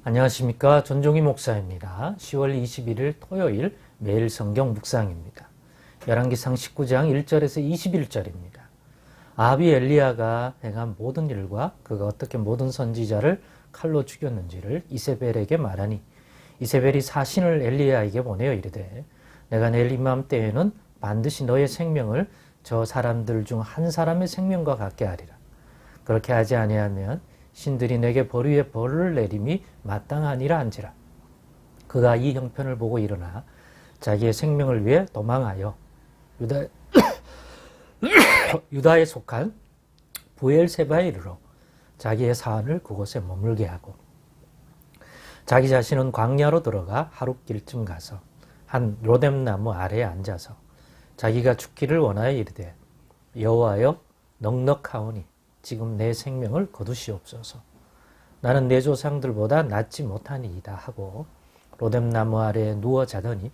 안녕하십니까. 전종희 목사입니다. 10월 21일 토요일 매일 성경 묵상입니다. 열왕기상 19장 1절에서 21절입니다. 아합이 엘리야가 행한 모든 일과 그가 어떻게 모든 선지자를 칼로 죽였는지를 이세벨에게 말하니 이세벨이 사신을 엘리야에게 보내어 이르되 내가 내일 이맘때에는 반드시 너의 생명을 저 사람들 중 한 사람의 생명과 같게 하리라. 그렇게 하지 아니하면 신들이 내게 벌 위에 벌을 내림이 마땅하니라 한지라. 그가 이 형편을 보고 일어나 자기의 생명을 위해 도망하여 유다에 속한 부엘세바에 이르러 자기의 사안을 그곳에 머물게 하고 자기 자신은 광야로 들어가 하룻길쯤 가서 한 로뎀나무 아래에 앉아서 자기가 죽기를 원하여 이르되 여호와여 넉넉하오니 지금 내 생명을 거두시옵소서. 나는 내 조상들보다 낫지 못하니이다 하고 로뎀나무 아래에 누워 자더니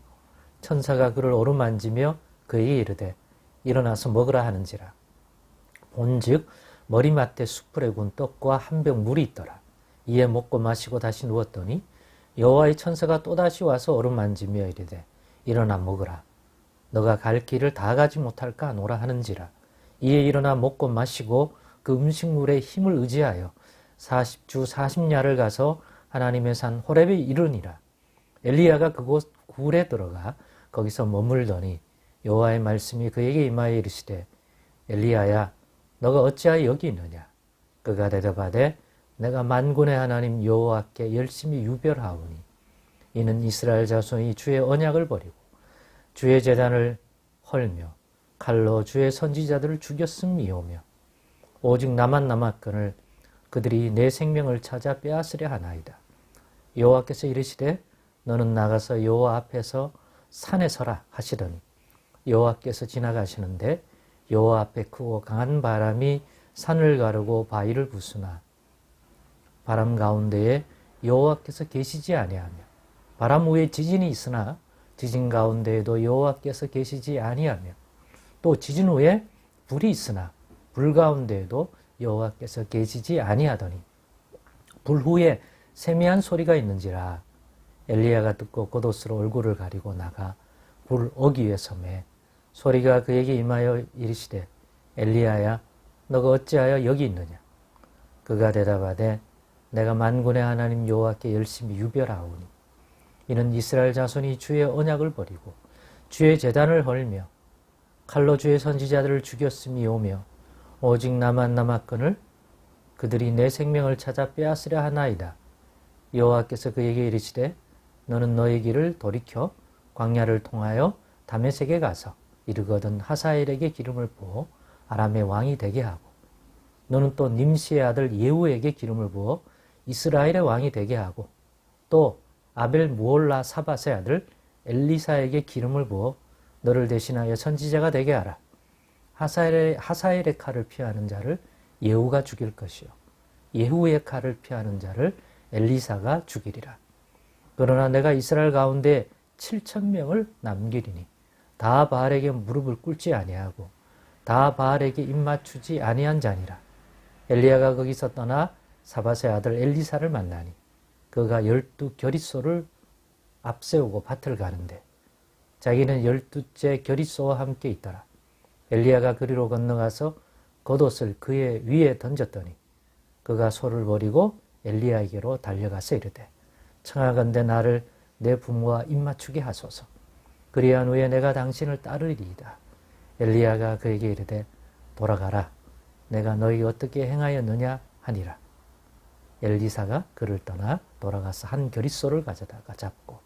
천사가 그를 오르만지며 그에게 이르되 일어나서 먹으라 하는지라. 본즉 머리맡에 숯불에 군 떡과 한 병 물이 있더라. 이에 먹고 마시고 다시 누웠더니 여호와의 천사가 또다시 와서 오르만지며 이르되 일어나 먹으라. 너가 갈 길을 다 가지 못할까 노라 하는지라. 이에 일어나 먹고 마시고 그 음식물에 힘을 의지하여 40주 40야를 가서 하나님의 산 호렙에 이르니라. 엘리야가 그곳 굴에 들어가 거기서 머물더니 여호와의 말씀이 그에게 임하여 이르시되 엘리야야 너가 어찌하여 여기 있느냐. 그가 대답하되 내가 만군의 하나님 여호와께 열심히 유별하오니 이는 이스라엘 자손이 주의 언약을 버리고 주의 제단을 헐며 칼로 주의 선지자들을 죽였음이오며 오직 나만 남았거늘 그들이 내 생명을 찾아 빼앗으려 하나이다. 여호와께서 이르시되 너는 나가서 여호와 앞에서 산에 서라 하시더니 여호와께서 지나가시는데 여호와 앞에 크고 강한 바람이 산을 가르고 바위를 부수나 바람 가운데에 여호와께서 계시지 아니하며 바람 위에 지진이 있으나 지진 가운데에도 여호와께서 계시지 아니하며 또 지진 후에 불이 있으나 불 가운데에도 여호와께서 계시지 아니하더니 불 후에 세미한 소리가 있는지라. 엘리야가 듣고 겉옷으로 얼굴을 가리고 나가 불 어귀에 서매 소리가 그에게 임하여 이르시되 엘리야야 너가 어찌하여 여기 있느냐. 그가 대답하되 내가 만군의 하나님 여호와께 열심히 유별하오니 이는 이스라엘 자손이 주의 언약을 버리고 주의 제단을 헐며 칼로 주의 선지자들을 죽였음이오며 오직 나만 남았거늘 그들이 내 생명을 찾아 빼앗으려 하나이다. 여호와께서 그에게 이르시되 너는 너의 길을 돌이켜 광야를 통하여 다메섹에 가서 이르거든 하사엘에게 기름을 부어 아람의 왕이 되게 하고 너는 또 님시의 아들 예후에게 기름을 부어 이스라엘의 왕이 되게 하고 또 아벨 무올라 사밧의 아들 엘리사에게 기름을 부어 너를 대신하여 선지자가 되게 하라. 하사엘의 칼을 피하는 자를 예후가 죽일 것이요 예후의 칼을 피하는 자를 엘리사가 죽이리라. 그러나 내가 이스라엘 가운데 7,000명을 남기리니 다 바알에게 무릎을 꿇지 아니하고 다 바알에게 입맞추지 아니한 자니라. 엘리야가 거기서 떠나 사밧의 아들 엘리사를 만나니 그가 12겨릿소를 앞세우고 밭을 가는데 자기는 12째 겨릿소와 함께 있더라. 엘리야가 그리로 건너가서 겉옷을 그의 위에 던졌더니 그가 소를 버리고 엘리야에게로 달려가서 이르되 청하건대 나를 내 부모와 입맞추게 하소서. 그리한 후에 내가 당신을 따르리이다. 엘리야가 그에게 이르되 돌아가라. 내가 너희 어떻게 행하였느냐 하니라. 엘리사가 그를 떠나 돌아가서 한 겨릿소를 가져다가 잡고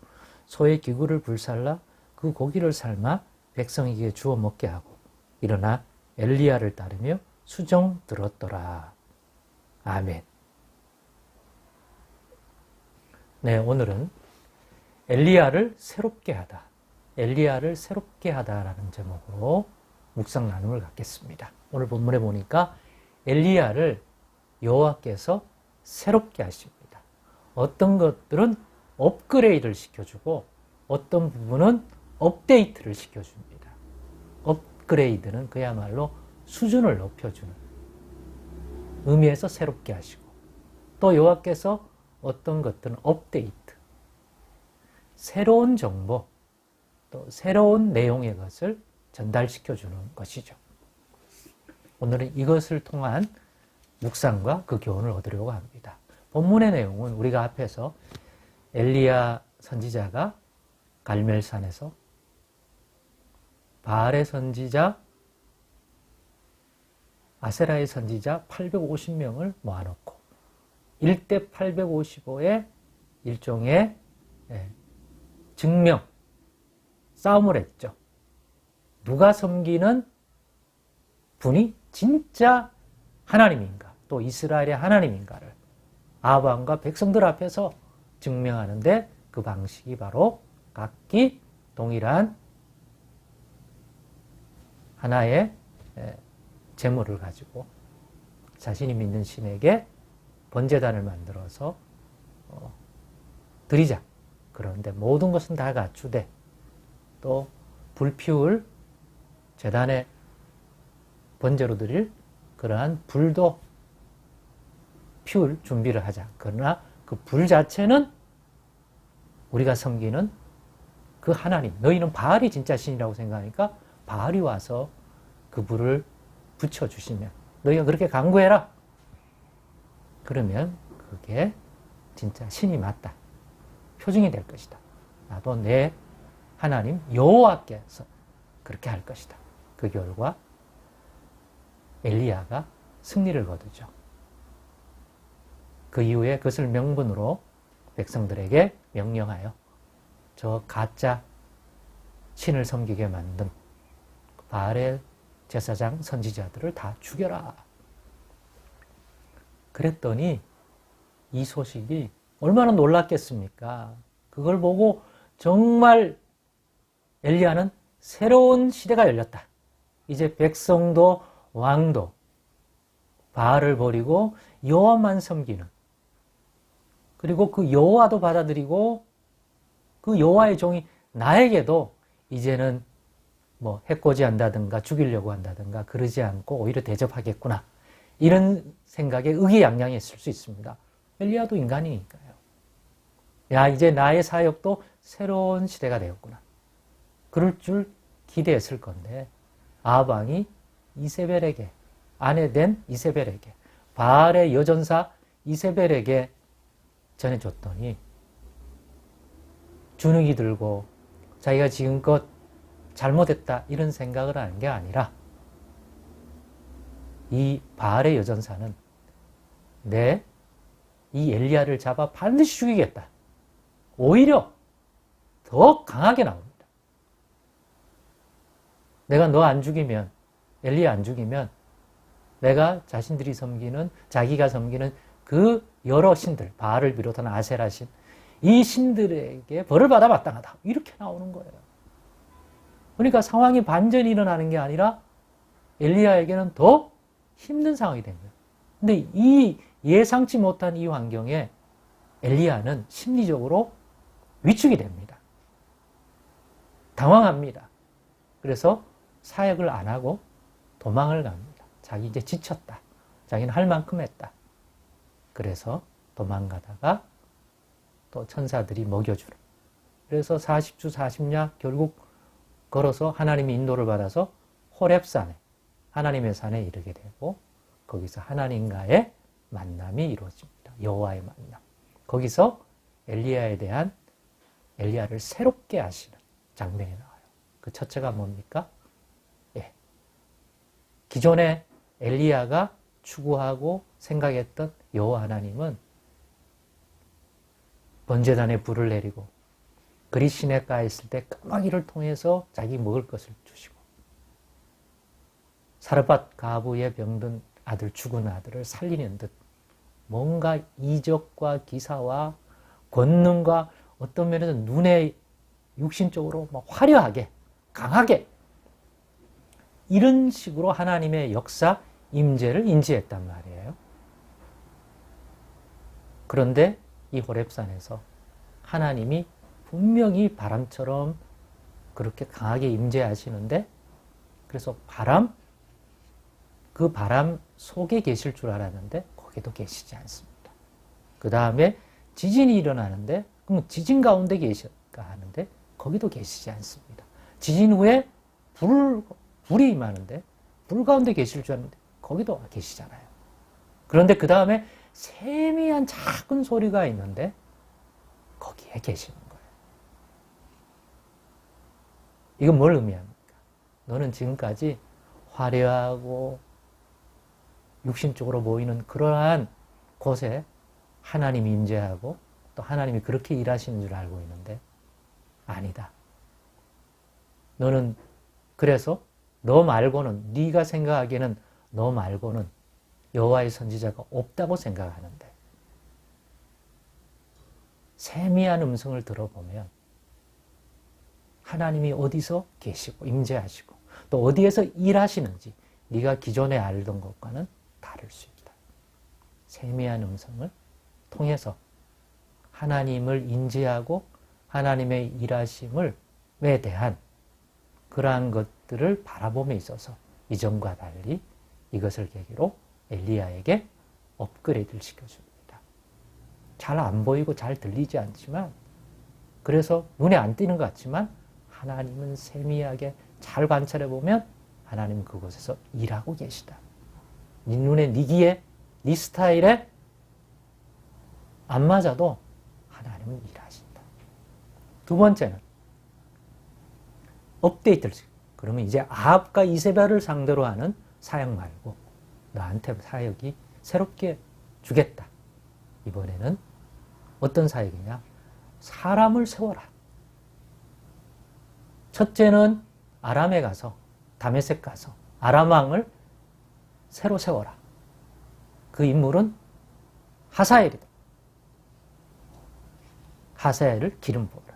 소의 기구를 불살라 그 고기를 삶아 백성에게 주어 먹게 하고 일어나 엘리야를 따르며 수종 들었더라. 아멘. 네, 오늘은 엘리야를 새롭게 하다. 엘리야를 새롭게 하다라는 제목으로 묵상 나눔을 갖겠습니다. 오늘 본문에 보니까 엘리야를 여호와께서 새롭게 하십니다. 어떤 것들은 업그레이드를 시켜주고 어떤 부분은 업데이트를 시켜줍니다. 업그레이드는 그야말로 수준을 높여주는 의미에서 새롭게 하시고 또 여호와께서 어떤 것들은 업데이트, 새로운 정보, 또 새로운 내용의 것을 전달시켜주는 것이죠. 오늘은 이것을 통한 묵상과 그 교훈을 얻으려고 합니다. 본문의 내용은 우리가 앞에서 엘리야 선지자가 갈멜산에서 바알의 선지자, 아세라의 선지자 850명을 모아놓고 1대 855의 일종의 증명, 싸움을 했죠. 누가 섬기는 분이 진짜 하나님인가, 또 이스라엘의 하나님인가를 아합 왕과 백성들 앞에서 증명하는데 그 방식이 바로 각기 동일한 하나의 제물을 가지고 자신이 믿는 신에게 번제단을 만들어서 드리자. 그런데 모든 것은 다 갖추되 또 불 피울 제단에 번제로 드릴 그러한 불도 피울 준비를 하자. 그러나 그 불 자체는 우리가 섬기는 그 하나님, 너희는 바알이 진짜 신이라고 생각하니까 바알이 와서 그 불을 붙여주시면 너희가 그렇게 간구해라. 그러면 그게 진짜 신이 맞다. 표징이 될 것이다. 나도 내 하나님 여호와께서 그렇게 할 것이다. 그 결과 엘리야가 승리를 거두죠. 그 이후에 그것을 명분으로 백성들에게 명령하여 저 가짜 신을 섬기게 만든 바알의 제사장 선지자들을 다 죽여라. 그랬더니 이 소식이 얼마나 놀랐겠습니까? 그걸 보고 정말 엘리야는 새로운 시대가 열렸다. 이제 백성도 왕도 바알을 버리고 여호와만 섬기는, 그리고 그 여호와도 받아들이고 그 여호와의 종이 나에게도 이제는 뭐 해코지한다든가 죽이려고 한다든가 그러지 않고 오히려 대접하겠구나. 이런 생각에 의기양양했을 수 있습니다. 엘리야도 인간이니까요. 야, 이제 나의 사역도 새로운 시대가 되었구나. 그럴 줄 기대했을 건데 아합 왕이 이세벨에게, 아내된 이세벨에게, 바알의 여전사 이세벨에게 전해줬더니 주눅이 들고 자기가 지금껏 잘못했다 이런 생각을 하는 게 아니라 이 바알의 여전사는 이 엘리야를 잡아 반드시 죽이겠다. 오히려 더 강하게 나옵니다. 내가 너 안 죽이면, 엘리야 안 죽이면 내가 자기가 섬기는 그 여러 신들, 바알을 비롯한 아세라 신, 이 신들에게 벌을 받아 마땅하다. 이렇게 나오는 거예요. 그러니까 상황이 반전이 일어나는 게 아니라 엘리야에게는 더 힘든 상황이 된 거예요. 근데 이 예상치 못한 이 환경에 엘리야는 심리적으로 위축이 됩니다. 당황합니다. 그래서 사역을 안 하고 도망을 갑니다. 자기 이제 지쳤다. 자기는 할 만큼 했다. 그래서 도망가다가 또 천사들이 먹여주는. 그래서 40주 40야 결국 걸어서 하나님의 인도를 받아서 호렙산에, 하나님의 산에 이르게 되고 거기서 하나님과의 만남이 이루어집니다. 여호와의 만남. 거기서 엘리야를 새롭게 하시는 장면이 나와요. 그 첫째가 뭡니까? 기존에 엘리야가 추구하고 생각했던 여호와 하나님은 번제단에 불을 내리고 그리 시냇가에 있을 때 까마귀를 통해서 자기 먹을 것을 주시고 사르밧 가부의 병든 아들, 죽은 아들을 살리는 듯 뭔가 이적과 기사와 권능과 어떤 면에서 눈에 육신적으로 막 화려하게 강하게 이런 식으로 하나님의 역사 임재를 인지했단 말이에요. 그런데 이 호렙산에서 하나님이 분명히 바람처럼 그렇게 강하게 임재하시는데 그래서 그 바람 속에 계실 줄 알았는데 거기도 계시지 않습니다. 그 다음에 지진이 일어나는데 그럼 지진 가운데 계실까 하는데 거기도 계시지 않습니다. 지진 후에 불이 임하는데 불 가운데 계실 줄 알았는데 거기도 계시잖아요. 그런데 그 다음에 세미한 작은 소리가 있는데 거기에 계시는 거예요. 이건 뭘 의미합니까? 너는 지금까지 화려하고 육신적으로 보이는 그러한 곳에 하나님이 임재하고 또 하나님이 그렇게 일하시는 줄 알고 있는데 아니다. 너는 그래서 너 말고는 네가 생각하기에는 너 말고는 여호와의 선지자가 없다고 생각하는데 세미한 음성을 들어보면 하나님이 어디서 계시고 임재하시고 또 어디에서 일하시는지 네가 기존에 알던 것과는 다를 수 있다. 세미한 음성을 통해서 하나님을 인지하고 하나님의 일하심에 대한 그러한 것들을 바라봄에 있어서 이전과 달리 이것을 계기로 엘리야에게 업그레이드를 시켜줍니다. 잘 안 보이고 잘 들리지 않지만 그래서 눈에 안 띄는 것 같지만 하나님은 세미하게 잘 관찰해 보면 하나님은 그곳에서 일하고 계시다. 네 눈에, 네 귀에, 네 스타일에 안 맞아도 하나님은 일하신다. 두 번째는 업데이트를 시켜. 그러면 이제 아합과 이세벨을 상대로 하는 사역 말고 너한테 사역이 새롭게 주겠다. 이번에는 어떤 사역이냐? 사람을 세워라. 첫째는 아람에 가서 다메섹 가서 아람 왕을 새로 세워라. 그 인물은 하사엘이다. 하사엘을 기름 부어라.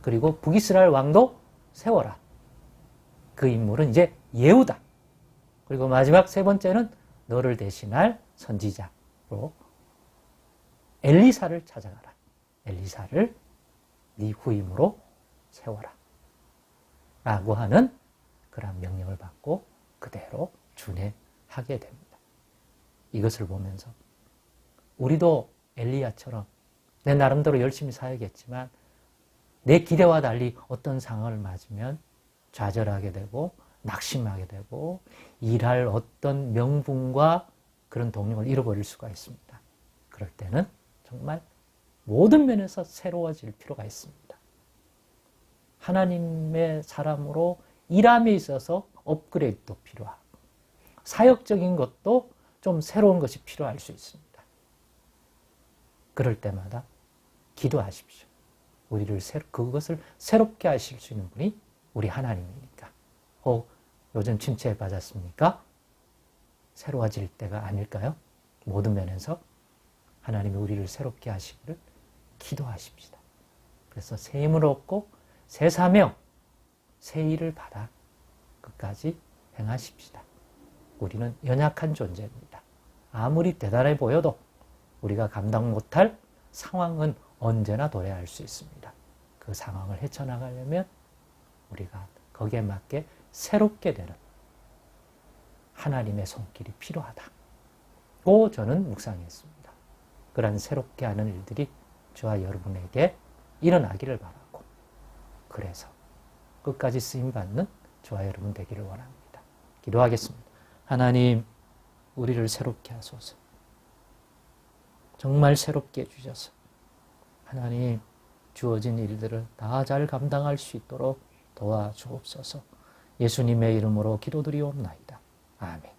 그리고 북이스라엘 왕도 세워라. 그 인물은 이제 예후다. 그리고 마지막 세 번째는 너를 대신할 선지자로 엘리사를 찾아가라. 엘리사를 네 후임으로 세워라. 라고 하는 그런 명령을 받고 그대로 준행하게 됩니다. 이것을 보면서 우리도 엘리야처럼 내 나름대로 열심히 사역했지만 내 기대와 달리 어떤 상황을 맞으면 좌절하게 되고 낙심하게 되고 일할 어떤 명분과 그런 동력을 잃어버릴 수가 있습니다. 그럴 때는 정말 모든 면에서 새로워질 필요가 있습니다. 하나님의 사람으로 일함에 있어서 업그레이드도 필요하고 사역적인 것도 좀 새로운 것이 필요할 수 있습니다. 그럴 때마다 기도하십시오. 우리를 그것을 새롭게 하실 수 있는 분이 우리 하나님이니까. 요즘 침체에 빠졌습니까? 새로워질 때가 아닐까요? 모든 면에서 하나님이 우리를 새롭게 하시기를 기도하십시다. 그래서 새 힘을 얻고 새 사명, 새 일을 받아 끝까지 행하십시다. 우리는 연약한 존재입니다. 아무리 대단해 보여도 우리가 감당 못할 상황은 언제나 도래할 수 있습니다. 그 상황을 헤쳐나가려면 우리가 거기에 맞게 새롭게 되는 하나님의 손길이 필요하다고 저는 묵상했습니다. 그런 새롭게 하는 일들이 저와 여러분에게 일어나기를 바라고 그래서 끝까지 쓰임받는 저와 여러분 되기를 원합니다. 기도하겠습니다. 하나님, 우리를 새롭게 하소서. 정말 새롭게 해주셔서 하나님 주어진 일들을 다 잘 감당할 수 있도록 도와주옵소서. 예수님의 이름으로 기도드리옵나이다. 아멘.